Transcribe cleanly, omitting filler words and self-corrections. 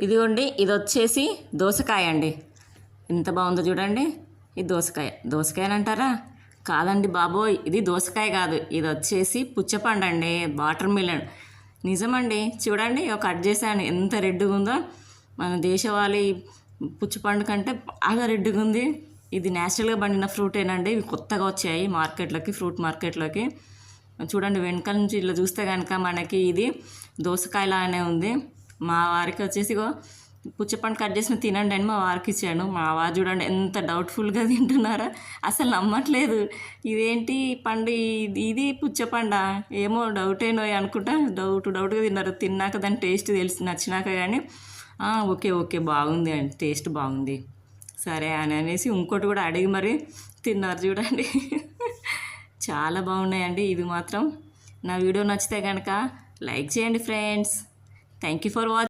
ఇదిగోండి, ఇది వచ్చేసి దోసకాయ అండి. ఎంత బాగుందో చూడండి. ఇది దోసకాయ అని అంటారా? కాదండి బాబోయ్, ఇది దోసకాయ కాదు, ఇది వచ్చేసి పుచ్చపండు అండి, వాటర్ మిలన్. నిజమండి, చూడండి కట్ చేశాను, ఎంత రెడ్గా ఉందో. మన దేశవాళీ పుచ్చపండు కంటే బాగా రెడ్గా ఉంది. ఇది న్యాచురల్గా పండిన ఫ్రూటేనండి. ఇవి కొత్తగా వచ్చాయి మార్కెట్లోకి, ఫ్రూట్ మార్కెట్లోకి. చూడండి, వెనకాల నుంచి ఇట్లా చూస్తే కనుక మనకి ఇది దోసకాయలానే ఉంది. మా వారికి వచ్చేసి పుచ్చపండు కట్ చేసిన తినండి అని మా వారికి ఇచ్చాను. మా వారు చూడండి ఎంత డౌట్ఫుల్గా తింటున్నారా, అసలు నమ్మట్లేదు. ఇదేంటి పండు, ఇది పుచ్చపండా, ఏమో డౌటేనో అనుకుంటా డౌట్గా తిన్నారు. తిన్నాక దాని టేస్ట్ తెలిసి నచ్చినాక కానీ ఓకే బాగుంది అండి, టేస్ట్ బాగుంది సరే అని అనేసి ఇంకోటి కూడా అడిగి మరి తిన్నారు. చూడండి చాలా బాగున్నాయండి. ఇది మాత్రం నా వీడియో నచ్చితే కనుక లైక్ చేయండి friends. Thank you for watching.